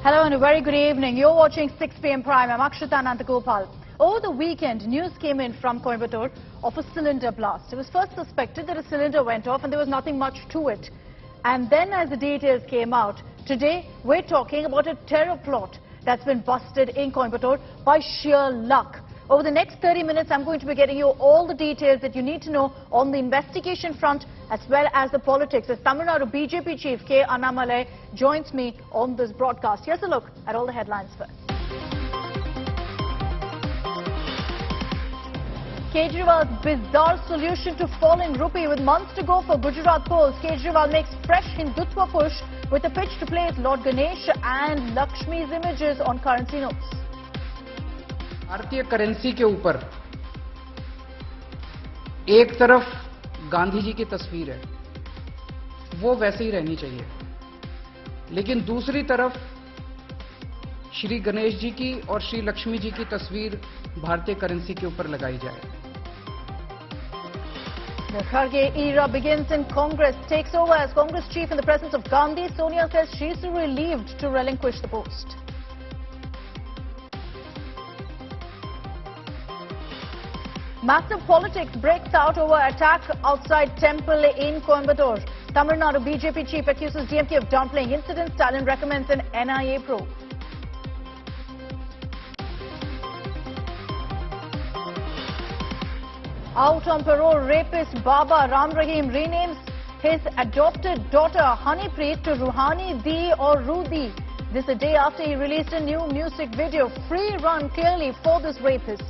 Hello and a very good evening. You're watching 6 p.m. Prime. I'm Akshita Nandagopal. Over the weekend, news came in from Coimbatore of a cylinder blast. It was first suspected that a cylinder went off and there was nothing much to it. And then as the details came out, today we're talking about a terror plot that's been busted in Coimbatore by sheer luck. Over the next 30 minutes, I'm going to be getting you all the details that you need to know on the investigation front as well as the politics. As Tamil Nadu BJP Chief K. Annamalai joins me on this broadcast. Here's a look at all the headlines first. Kejriwal's bizarre solution to falling rupee. With months to go for Gujarat polls, Kejriwal makes fresh Hindutva push with a pitch to place Lord Ganesh and Lakshmi's images on currency notes. भारतीय currency के ऊपर एक तरफ गांधी जी की तस्वीर है, वो वैसे ही रहनी चाहिए, लेकिन दूसरी तरफ श्री गणेश जी की और श्री लक्ष्मी जी की तस्वीर भारतीय करेंसी के ऊपर लगाई जाए. The Kharge era begins in Congress, takes over as Congress chief in the presence of Gandhi. Sonia says she's relieved to relinquish the post. Massive politics breaks out over attack outside temple in Coimbatore. Tamil Nadu BJP chief accuses DMK of downplaying incident. Stalin recommends an NIA probe. Out on parole, rapist Baba Ram Rahim renames his adopted daughter Hanipreet to Ruhani Di or Rudi. This a day after he released a new music video. Free run clearly for this rapist.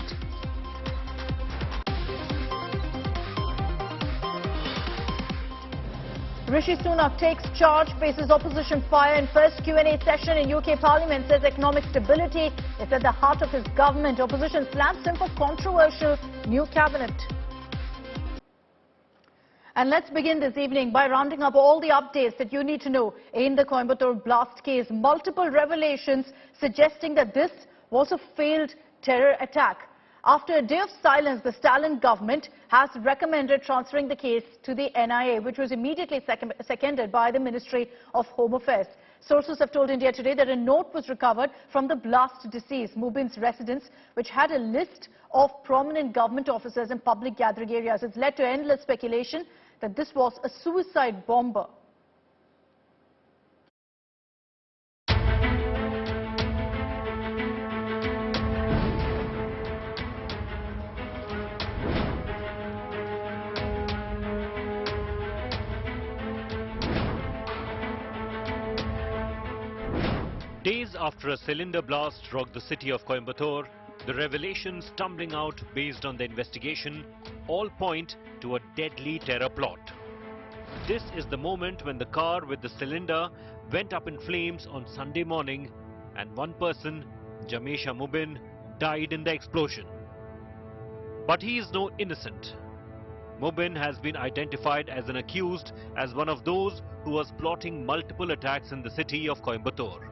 Rishi Sunak takes charge, faces opposition fire in first Q&A session in UK Parliament, says economic stability is at the heart of his government. Opposition slams him for controversial new cabinet. And let's begin this evening by rounding up all the updates that you need to know in the Coimbatore blast case. Multiple revelations suggesting that this was a failed terror attack. After a day of silence, the Stalin government has recommended transferring the case to the NIA, which was immediately seconded by the Ministry of Home Affairs. Sources have told India Today that a note was recovered from the blast deceased Mubin's residence, which had a list of prominent government officers in public gathering areas. It's led to endless speculation that this was a suicide bomber. Days after a cylinder blast rocked the city of Coimbatore, the revelations tumbling out based on the investigation all point to a deadly terror plot. This is the moment when the car with the cylinder went up in flames on Sunday morning and one person, Jamesha Mubin, died in the explosion. But he is no innocent. Mubin has been identified as an accused as one of those who was plotting multiple attacks in the city of Coimbatore.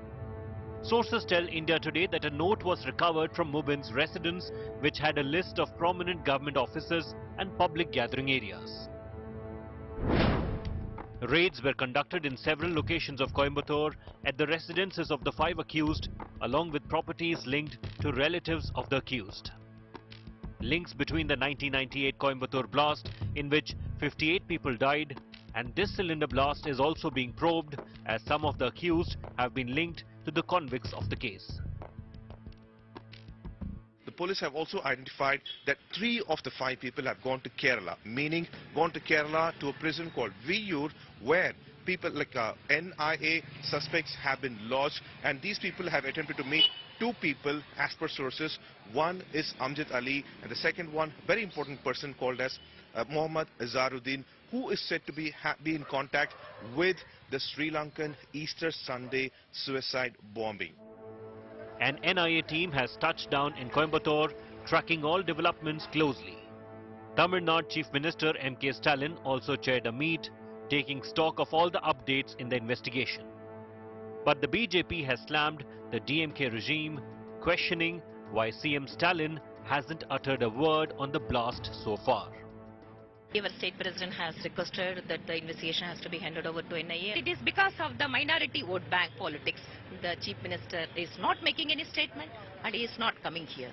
Sources tell India Today that a note was recovered from Mubin's residence which had a list of prominent government offices and public gathering areas. Raids were conducted in several locations of Coimbatore at the residences of the 5 accused along with properties linked to relatives of the accused. Links between the 1998 Coimbatore blast in which 58 people died and this cylinder blast is also being probed as some of the accused have been linked to the convicts of the case. The police have also identified that 3 of the 5 people have gone to Kerala, meaning gone to Kerala to a prison called Viyur, where people like NIA suspects have been lodged, and these people have attempted to meet 2 people as per sources. One is Amjad Ali and the second one, very important person called as Mohammad Azharuddin, who is said to be in contact with the Sri Lankan Easter Sunday suicide bombing. An NIA team has touched down in Coimbatore, tracking all developments closely. Tamil Nadu Chief Minister M.K. Stalin also chaired a meet, taking stock of all the updates in the investigation. But the BJP has slammed the DMK regime, questioning why CM Stalin hasn't uttered a word on the blast so far. Our state president has requested that the investigation has to be handed over to NIA. It is because of the minority vote bank politics. The chief minister is not making any statement and he is not coming here.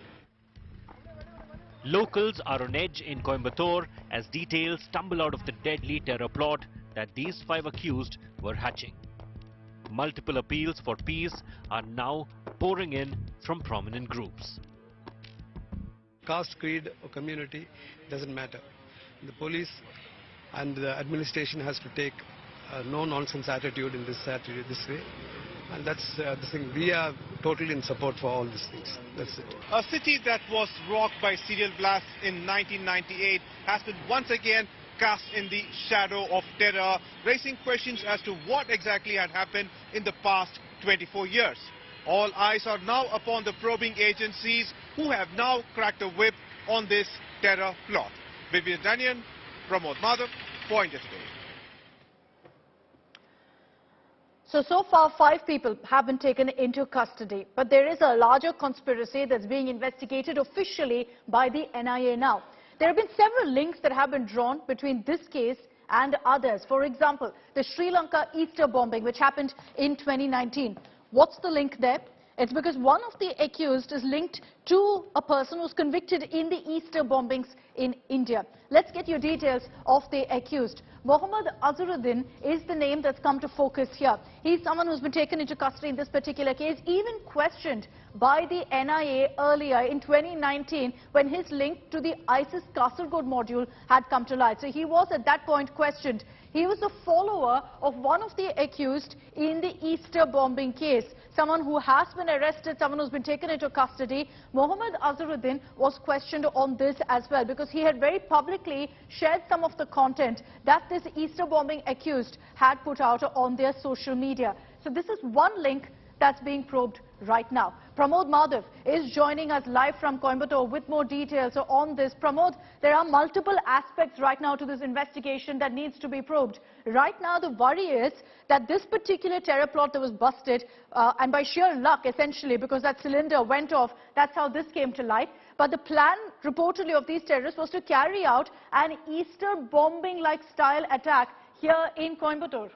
Locals are on edge in Coimbatore as details tumble out of the deadly terror plot that these 5 accused were hatching. Multiple appeals for peace are now pouring in from prominent groups. Caste, creed or community doesn't matter. The police and the administration has to take a no-nonsense attitude in this way. And that's the thing. We are totally in support for all these things. That's it. A city that was rocked by serial blasts in 1998 has been once again cast in the shadow of terror, raising questions as to what exactly had happened in the past 24 years. All eyes are now upon the probing agencies who have now cracked the whip on this terror plot. Vivian Daniel, Pramod Madhav, Point today. So far 5 people have been taken into custody, but there is a larger conspiracy that's being investigated officially by the NIA now. There have been several links that have been drawn between this case and others. For example, the Sri Lanka Easter bombing, which happened in 2019. What's the link there? It's because one of the accused is linked to a person who's convicted in the Easter bombings in India. Let's get you details of the accused. Mohammad Azharuddin is the name that's come to focus here. He's someone who's been taken into custody in this particular case, even questioned by the NIA earlier in 2019 when his link to the ISIS Kasargod module had come to light. So he was at that point questioned. He was a follower of one of the accused in the Easter bombing case. Someone who has been arrested, someone who's been taken into custody. Mohammad Azharuddin was questioned on this as well because he had very publicly shared some of the content that this Easter bombing accused had put out on their social media. So this is one link that's being probed right now. Pramod Madhav is joining us live from Coimbatore with more details on this. Pramod, there are multiple aspects right now to this investigation that needs to be probed. Right now, the worry is that this particular terror plot that was busted, and by sheer luck, essentially, because that cylinder went off, that's how this came to light. But the plan, reportedly, of these terrorists was to carry out an Easter bombing-like style attack here in Coimbatore.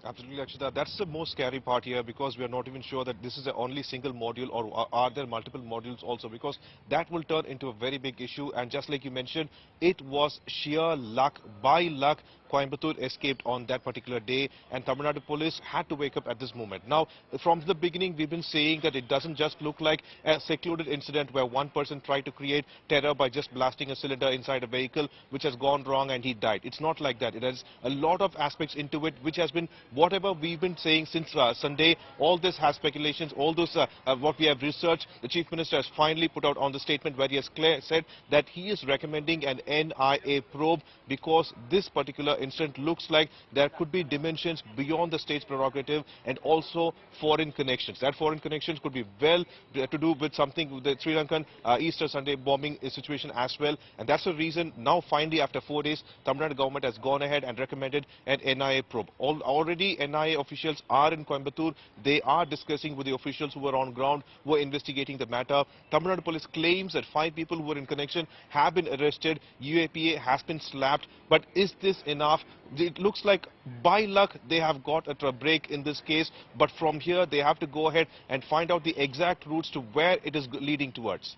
Absolutely, Akshita. That's the most scary part here because we are not even sure that this is the only single module or are there multiple modules also, because that will turn into a very big issue. And just like you mentioned, it was sheer luck. By luck, Coimbatore escaped on that particular day and Tamil Nadu police had to wake up at this moment. Now, from the beginning, we've been saying that it doesn't just look like a secluded incident where one person tried to create terror by just blasting a cylinder inside a vehicle, which has gone wrong and he died. It's not like that. It has a lot of aspects into it, which has been whatever we've been saying since Sunday. All this has speculations, all those what we have researched. The Chief Minister has finally put out on the statement where he has said that he is recommending an NIA probe because this particular incident looks like there could be dimensions beyond the state's prerogative and also foreign connections. That foreign connections could be well to do with something with the Sri Lankan Easter Sunday bombing situation as well. And that's the reason now finally after 4 days, Tamil Nadu government has gone ahead and recommended an NIA probe. Already NIA officials are in Coimbatore. They are discussing with the officials who are on ground, who are investigating the matter. Tamil Nadu police claims that 5 people who were in connection have been arrested. UAPA has been slapped. But is this enough? It looks like by luck they have got a break in this case. But from here they have to go ahead and find out the exact routes to where it is leading towards.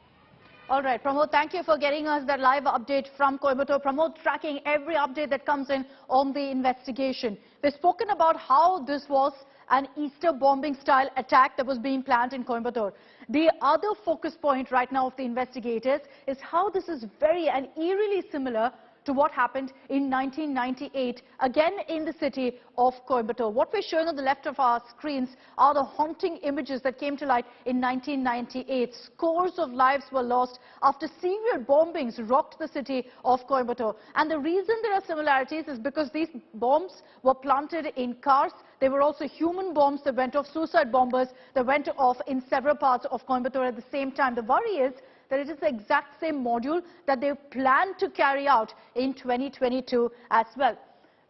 All right, Pramod, thank you for getting us that live update from Coimbatore. Pramod tracking every update that comes in on the investigation. We've spoken about how this was an Easter bombing style attack that was being planned in Coimbatore. The other focus point right now of the investigators is how this is very and eerily similar to what happened in 1998, again in the city of Coimbatore. What we're showing on the left of our screens are the haunting images that came to light in 1998. Scores of lives were lost after serial bombings rocked the city of Coimbatore. And the reason there are similarities is because these bombs were planted in cars. There were also human bombs that went off, suicide bombers that went off in several parts of Coimbatore at the same time. The worry is that it is the exact same module that they plan to carry out in 2022 as well.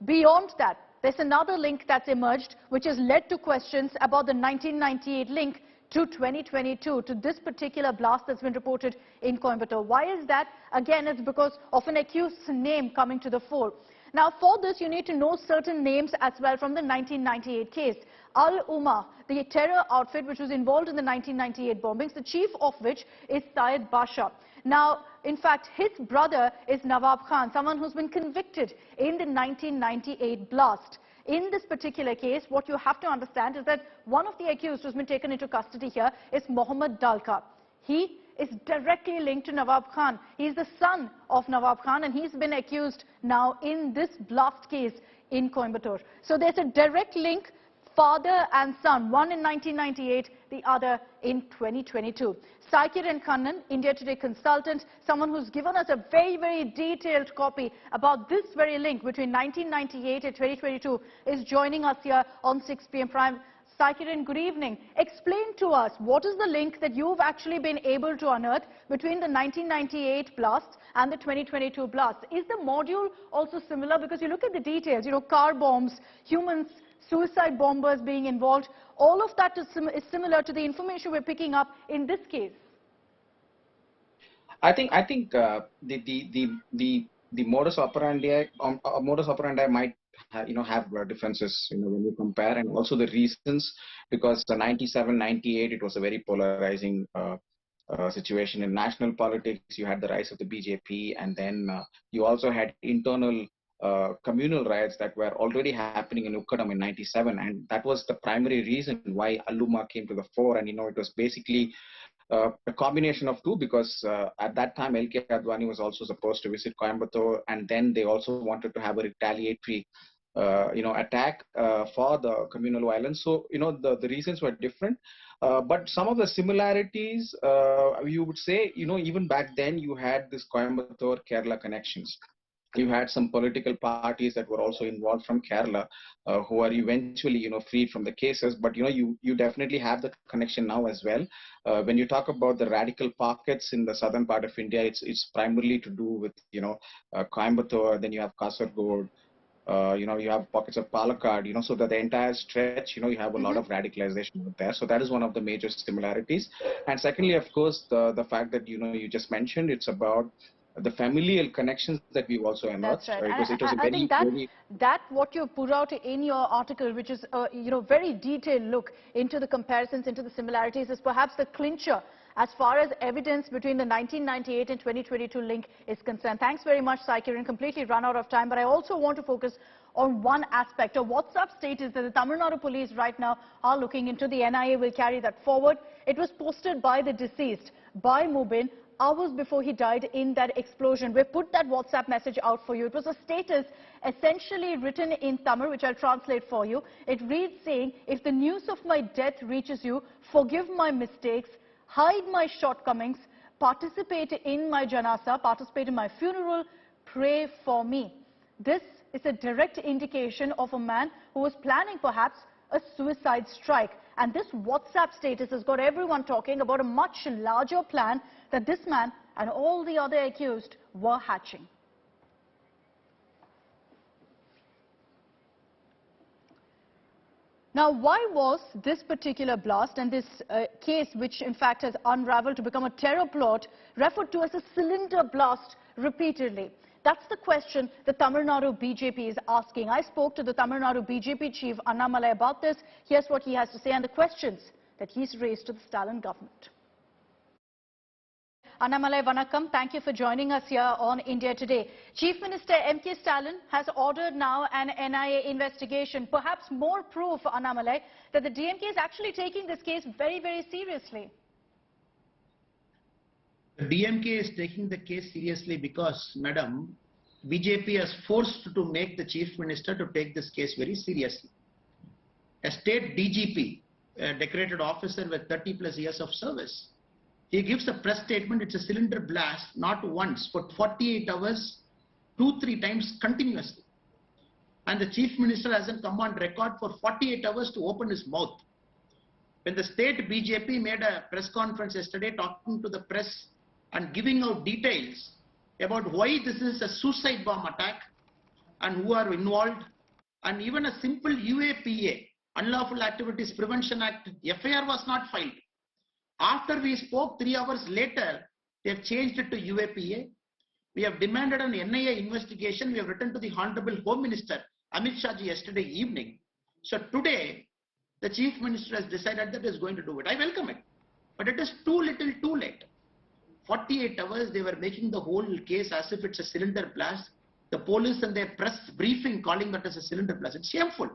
Beyond that, there's another link that's emerged which has led to questions about the 1998 link to 2022 to this particular blast that's been reported in Coimbatore. Why is that? Again, it's because of an accused's name coming to the fore. Now, for this, you need to know certain names as well from the 1998 case. Al-Umma, the terror outfit which was involved in the 1998 bombings, the chief of which is Syed Basha. Now, in fact, his brother is Nawab Khan, someone who's been convicted in the 1998 blast. In this particular case, what you have to understand is that one of the accused who's been taken into custody here is Mohammad Dalka. He is directly linked to Nawab Khan. He's the son of Nawab Khan, and he's been accused now in this blast case in Coimbatore. So there's a direct link, father and son, one in 1998, the other in 2022. Saikiran Kannan, India Today consultant, someone who's given us a very, very detailed copy about this very link between 1998 and 2022, is joining us here on 6 p.m. Prime. Saikiran, good evening. Explain to us, what is the link that you've actually been able to unearth between the 1998 blast and the 2022 blast? Is the module also similar? Because you look at the details, you know, car bombs, humans, suicide bombers being involved, all of that is similar to the information we're picking up in this case. I think the modus operandi might have differences when you compare, and also the reasons, because the 97, 98 it was a very polarizing situation in national politics. You had the rise of the BJP, and then you also had internal communal riots that were already happening in Ukkadam in 97, and that was the primary reason why Al-Umma came to the fore. And it was basically a combination of two, because at that time L.K. Advani was also supposed to visit Coimbatore, and then they also wanted to have a retaliatory attack for the communal violence. So the reasons were different, but some of the similarities, you would say, even back then you had this Coimbatore Kerala connections. You had some political parties that were also involved from Kerala, who are eventually, freed from the cases. But, you definitely have the connection now as well. When you talk about the radical pockets in the southern part of India, it's primarily to do with, Coimbatore. Then you have Kasaragod. You have pockets of Palakkad, so that the entire stretch, you have a lot of radicalization there. So that is one of the major similarities. And secondly, of course, the fact that, you just mentioned, it's about the familial connections that we've also unearthed. That's right. It was a very, that what you put out in your article, which is a very detailed look into the comparisons, into the similarities, is perhaps the clincher as far as evidence between the 1998 and 2022 link is concerned. Thanks very much, Saikiran. Completely run out of time, but I also want to focus on one aspect. A WhatsApp status that the Tamil Nadu police right now are looking into. The NIA will carry that forward. It was posted by the deceased, by Mubin, hours before he died in that explosion. We put that WhatsApp message out for you. It was a status essentially written in Tamil, which I'll translate for you. It reads saying, if the news of my death reaches you, forgive my mistakes, hide my shortcomings, participate in my janasa, participate in my funeral, pray for me. This is a direct indication of a man who was planning perhaps a suicide strike. And this WhatsApp status has got everyone talking about a much larger plan that this man and all the other accused were hatching. Now, why was this particular blast and this case, which in fact has unraveled to become a terror plot, referred to as a cylinder blast repeatedly? That's the question the Tamil Nadu BJP is asking. I spoke to the Tamil Nadu BJP chief, Annamalai, about this. Here's what he has to say and the questions that he's raised to the Stalin government. Annamalai, vanakkam. Thank you for joining us here on India Today. Chief Minister M.K. Stalin has ordered now an NIA investigation. Perhaps more proof, Annamalai, that the DMK is actually taking this case very, very seriously. The DMK is taking the case seriously because, madam, BJP has forced to make the Chief Minister to take this case very seriously. A state DGP, a decorated officer with 30+ years of service, he gives a press statement, it's a cylinder blast, not once, but 48 hours, 2-3 times continuously. And the Chief Minister hasn't come on record for 48 hours to open his mouth. When the state BJP made a press conference yesterday talking to the press and giving out details about why this is a suicide bomb attack and who are involved, and even a simple UAPA, Unlawful Activities Prevention Act, FIR was not filed. After we spoke 3 hours later, they have changed it to UAPA. We have demanded an NIA investigation. We have written to the Honorable Home Minister Amit Shah ji yesterday evening. So today, the Chief Minister has decided that he is going to do it. I welcome it. But it is too little, too late. 48 hours, they were making the whole case as if it's a cylinder blast. The police and their press briefing calling that as a cylinder blast. It's shameful.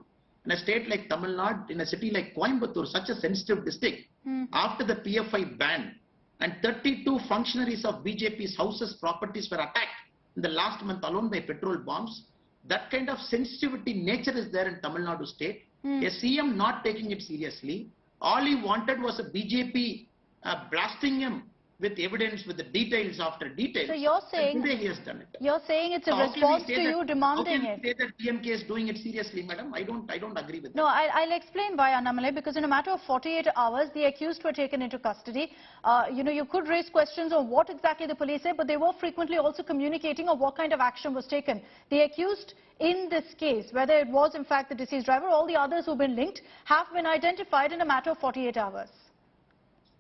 In a state like Tamil Nadu, in a city like Coimbatore, such a sensitive district, after the PFI ban, and 32 functionaries of BJP's houses, properties were attacked in the last month alone by petrol bombs. That kind of sensitivity nature is there in Tamil Nadu state. A CM not taking it seriously. All he wanted was a BJP blasting him with evidence, with the details after details. So you're saying today he has done it. You're saying it's a response to you demanding it. How can you say that DMK is doing it seriously, madam? I don't agree with that. No, I'll explain why, Annamalai, because in a matter of 48 hours, the accused were taken into custody. You could raise questions on what exactly the police said, but they were frequently also communicating on what kind of action was taken. The accused in this case, whether it was in fact the deceased driver, all the others who've been linked, have been identified in a matter of 48 hours.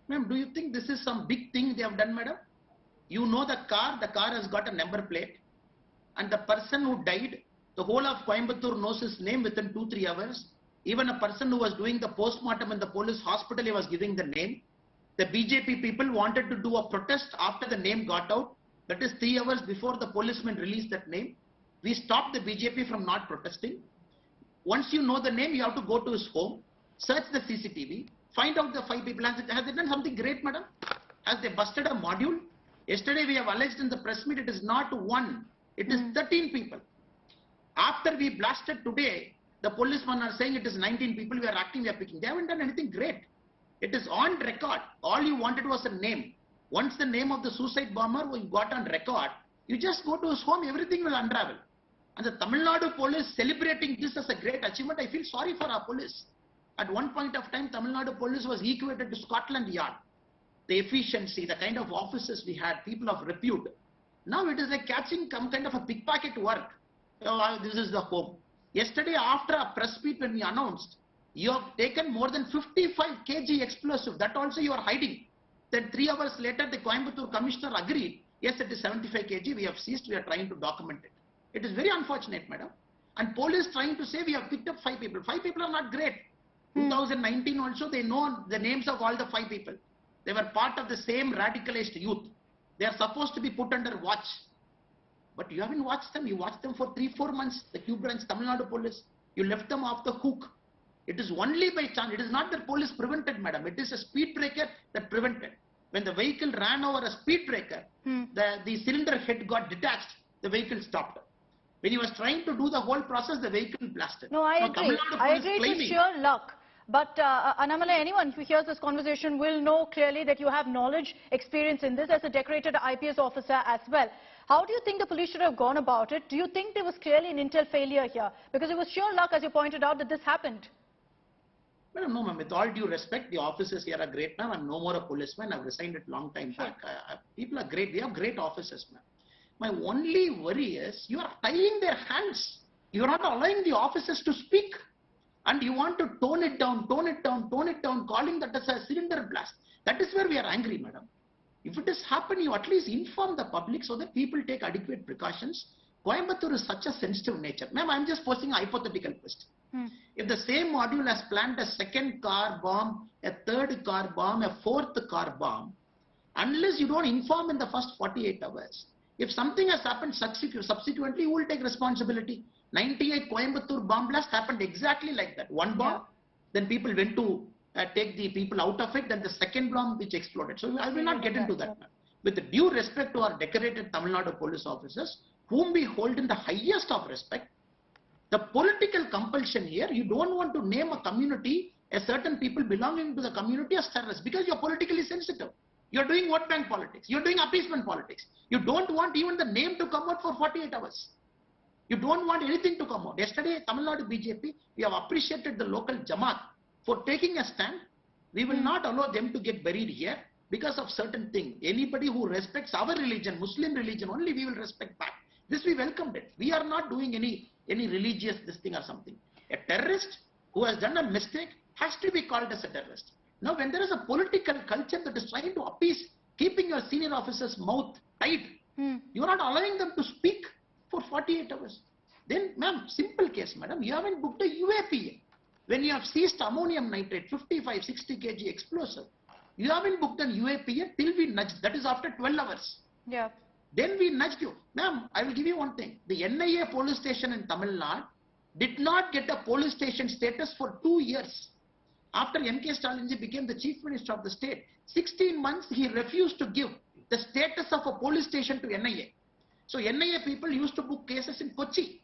Ma'am, do you think this is some big thing they have done, madam? You know the car has got a number plate, and the person who died, the whole of Coimbatore knows his name within 2-3 hours. Even a person who was doing the postmortem in the police hospital, he was giving the name. The BJP people wanted to do a protest after the name got out. That is 3 hours before the policeman released that name. We stopped the BJP from not protesting. Once you know the name, you have to go to his home, search the CCTV, find out the 5 people. Has they done something great, madam? Has they busted a module? Yesterday we have alleged in the press meet, it is not 1, it is 13 people. After we blasted today, the policemen are saying it is 19 people, we are acting, we are picking. They haven't done anything great. It is on record. All you wanted was a name. Once the name of the suicide bomber was got on record, you just go to his home, everything will unravel. And the Tamil Nadu police celebrating this as a great achievement, I feel sorry for our police. At one point of time, Tamil Nadu police was equated to Scotland Yard. The efficiency, the kind of officers we had, people of repute. Now it is like catching some kind of a pickpocket work. This is the home. Yesterday, after a press meet when we announced, you have taken more than 55 kg explosive. That also you are hiding. Then 3 hours later, the Coimbatore commissioner agreed. Yes, it is 75 kg. We have seized. We are trying to document it. It is very unfortunate, madam. And police trying to say we have picked up 5 people. 5 people are not great. 2019 also, they know the names of all the 5 people. They were part of the same radicalized youth. They are supposed to be put under watch. But you haven't watched them. You watched them for 3-4 months. The Q branch, Tamil Nadu police. You left them off the hook. It is only by chance. It is not that police prevented, madam. It is a speed breaker that prevented. When the vehicle ran over a speed breaker, the cylinder head got detached. The vehicle stopped. When he was trying to do the whole process, the vehicle blasted. No, I agree. I agree it was sheer luck. But Annamalai, anyone who hears this conversation will know clearly that you have knowledge, experience in this as a decorated IPS officer as well. How do you think the police should have gone about it? Do you think there was clearly an intel failure here? Because it was sheer luck, as you pointed out, that this happened. Well, no, ma'am. With all due respect, the officers here are great, ma'am. I'm no more a policeman. I've resigned it long time back. People are great. We have great officers, ma'am. My only worry is you are tying their hands. You are not allowing the officers to speak. And you want to tone it down, calling that as a cylinder blast. That is where we are angry, madam. If it has happened, you at least inform the public so that people take adequate precautions. Coimbatore is such a sensitive nature. Ma'am, I'm just posing a hypothetical question. If the same module has planned a 2nd car bomb, a 3rd car bomb, a 4th car bomb, unless you don't inform in the first 48 hours, if something has happened subsequently, you will take responsibility. 98 Coimbatore bomb blast happened exactly like that. One bomb, then people went to take the people out of it, then the 2nd bomb which exploded. So I will not get into that. With the due respect to our decorated Tamil Nadu police officers, whom we hold in the highest of respect, the political compulsion here, you don't want to name a community, a certain people belonging to the community as terrorists because you're politically sensitive. You're doing vote bank politics. You're doing appeasement politics. You don't want even the name to come out for 48 hours. You don't want anything to come out. Yesterday, Tamil Nadu BJP, we have appreciated the local Jamaat for taking a stand. We will not allow them to get buried here because of certain things. Anybody who respects our religion, Muslim religion, only we will respect back. This we welcomed it. We are not doing any religious this thing or something. A terrorist who has done a mistake has to be called as a terrorist. Now, when there is a political culture that is trying to appease, keeping your senior officers' mouth tight, you are not allowing them to speak for 48 hours. Then, ma'am, simple case, madam, you haven't booked a UAPA. When you have seized ammonium nitrate, 55, 60 kg explosive, you haven't booked an UAPA till we nudged. That is after 12 hours. Yeah. Then we nudged you. Ma'am, I will give you one thing. The NIA police station in Tamil Nadu did not get a police station status for 2 years. After M.K. Stalin became the chief minister of the state, 16 months he refused to give the status of a police station to NIA. So NIA people used to book cases in Kochi.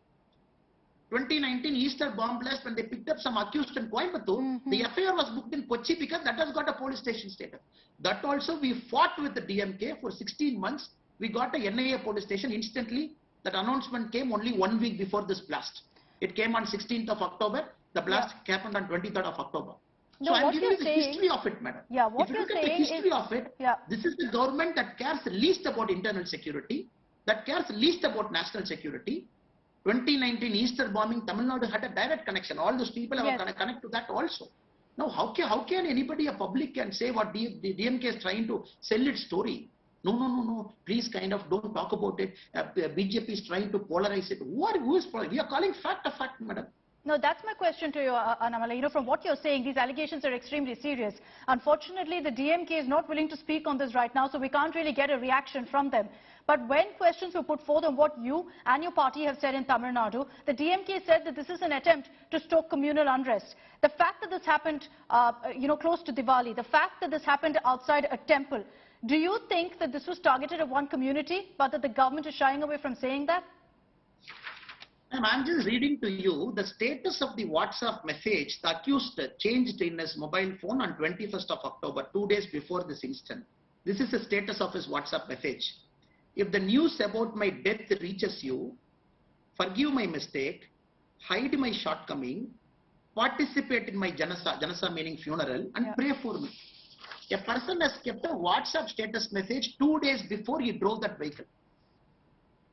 2019 Easter bomb blast, when they picked up some accused in Coimbatore, the FIR was booked in Kochi because that has got a police station status. That also we fought with the DMK for 16 months. We got a NIA police station instantly. That announcement came only 1 week before this blast. It came on 16th of October. The blast happened on 23rd of October. No, So I'm giving you the history of it, madam. Yeah, what if you you're look at the saying history is, of it, this is the government that cares least about internal security, that cares least about national security. 2019 Easter bombing, Tamil Nadu had a direct connection. All those people have a connect to that also. Now, how can anybody, a public, can say what the DMK is trying to sell its story? No. Please kind of don't talk about it. BJP is trying to polarize it. Who is polarize? We are calling fact a fact, madam. No, that's my question to you, Annamalai. You know, from what you're saying, these allegations are extremely serious. Unfortunately, the DMK is not willing to speak on this right now, so we can't really get a reaction from them. But when questions were put forth on what you and your party have said in Tamil Nadu, the DMK said that this is an attempt to stoke communal unrest. The fact that this happened, close to Diwali, the fact that this happened outside a temple, do you think that this was targeted at one community, but that the government is shying away from saying that? I'm just reading to you the status of the WhatsApp message the accused changed in his mobile phone on 21st of October, 2 days before this incident. This is the status of his WhatsApp message. If the news about my death reaches you, forgive my mistake, hide my shortcoming, participate in my janasa meaning funeral, and pray for me. A person has kept a WhatsApp status message 2 days before he drove that vehicle.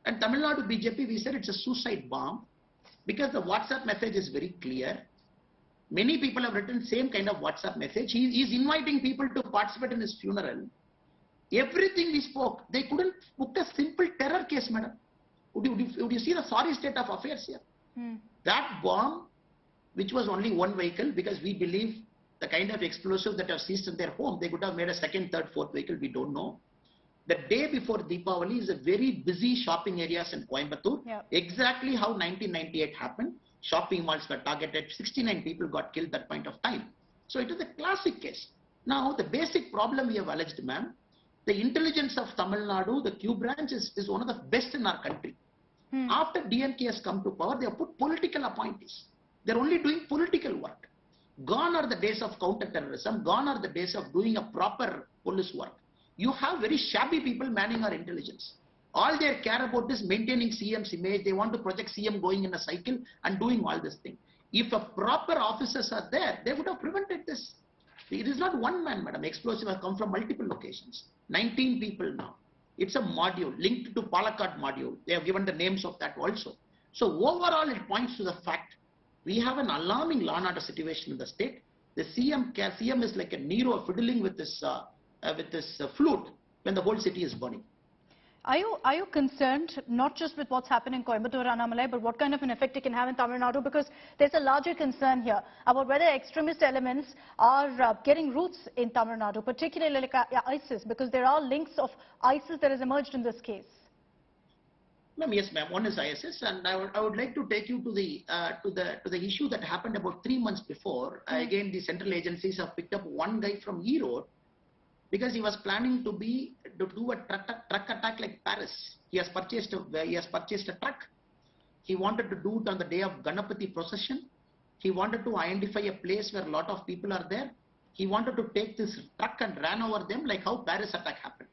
And Tamil Nadu BJP, we said it's a suicide bomb because the WhatsApp message is very clear. Many people have written same kind of WhatsApp message. He is inviting people to participate in his funeral. Everything we spoke, they couldn't book a simple terror case, madam. Would you see the sorry state of affairs here? That bomb, which was only one vehicle, because we believe the kind of explosives that are seized in their home, they could have made a second, third, fourth vehicle, we don't know. The day before Deepavali is a very busy shopping areas in Coimbatore. Exactly how 1998 happened. Shopping malls were targeted. 69 people got killed at that point of time. So it is a classic case. Now, the basic problem we have alleged, ma'am, the intelligence of Tamil Nadu, the Q branch is one of the best in our country. After DMK has come to power, they have put political appointees. They're only doing political work. Gone are the days of counter-terrorism. Gone are the days of doing a proper police work. You have very shabby people manning our intelligence. All they care about is maintaining CM's image. They want to project CM going in a cycle and doing all this thing. If a proper officers are there, they would have prevented this. It is not one man, madam. Explosive has come from multiple locations. 19 people now. It's a module linked to Palakkad module. They have given the names of that also. So overall, it points to the fact we have an alarming law and order situation in the state. The CM is like a Nero fiddling with this flute when the whole city is burning. Are you concerned not just with what's happening in Coimbatore, Annamalai, but what kind of an effect it can have in Tamil Nadu? Because there's a larger concern here about whether extremist elements are getting roots in Tamil Nadu, particularly like ISIS, because there are links of ISIS that has emerged in this case. Ma'am, yes, ma'am. One is ISIS, and I would like to take you to the issue that happened about 3 months before. Again, the central agencies have picked up one guy from Erode, because he was planning to do a truck attack like Paris. He has purchased a truck. He wanted to do it on the day of Ganapati procession. He wanted to identify a place where a lot of people are there. He wanted to take this truck and ran over them like how Paris attack happened.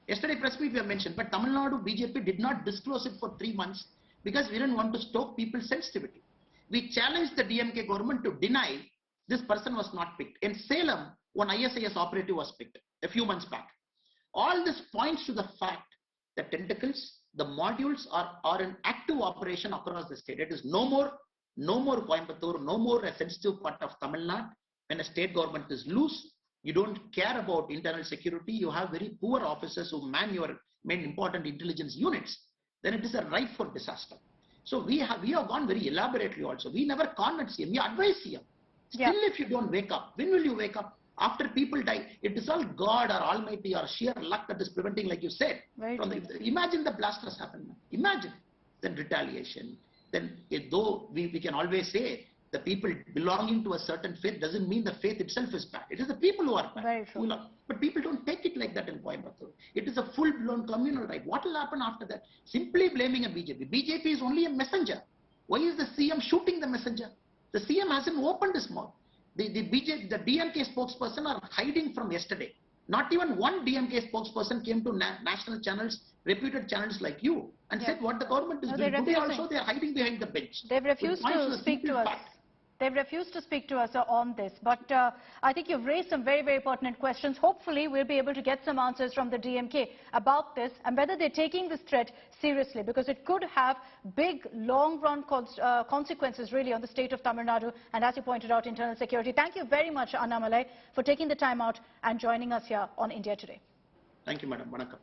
Yesterday press meet we have mentioned, but Tamil Nadu BJP did not disclose it for 3 months because we didn't want to stoke people's sensitivity. We challenged the DMK government to deny this person was not picked. In Salem, one ISIS operative was picked a few months back. All this points to the fact that tentacles, the modules are in active operation across the state. It is no more Coimbatore, no more a sensitive part of Tamil Nadu. When a state government is loose, you don't care about internal security, you have very poor officers who man your main important intelligence units, then it is a ripe for disaster. So we have gone very elaborately also. We never comment CM, we advise CM. Still, if you don't wake up, when will you wake up? After people die, it is all God or Almighty or sheer luck that is preventing, like you said. Imagine the blast has happened. Imagine. Then retaliation. Then though we can always say the people belonging to a certain faith doesn't mean the faith itself is bad. It is the people who are bad. Very true. But people don't take it like that in Coimbatore. It is a full-blown communal right. What will happen after that? Simply blaming a BJP. BJP is only a messenger. Why is the CM shooting the messenger? The CM hasn't opened his mouth. The DMK spokesperson are hiding from yesterday. Not even one DMK spokesperson came to national channels, reputed channels like you, and said what the government is doing. Today also they are hiding behind the bench. They've refused to speak to us. They've refused to speak to us on this. But I think you've raised some very, very pertinent questions. Hopefully, we'll be able to get some answers from the DMK about this and whether they're taking this threat seriously, because it could have big, long-run consequences, really, on the state of Tamil Nadu and, as you pointed out, internal security. Thank you very much, Annamalai, for taking the time out and joining us here on India Today. Thank you, Madam. Vanakkam.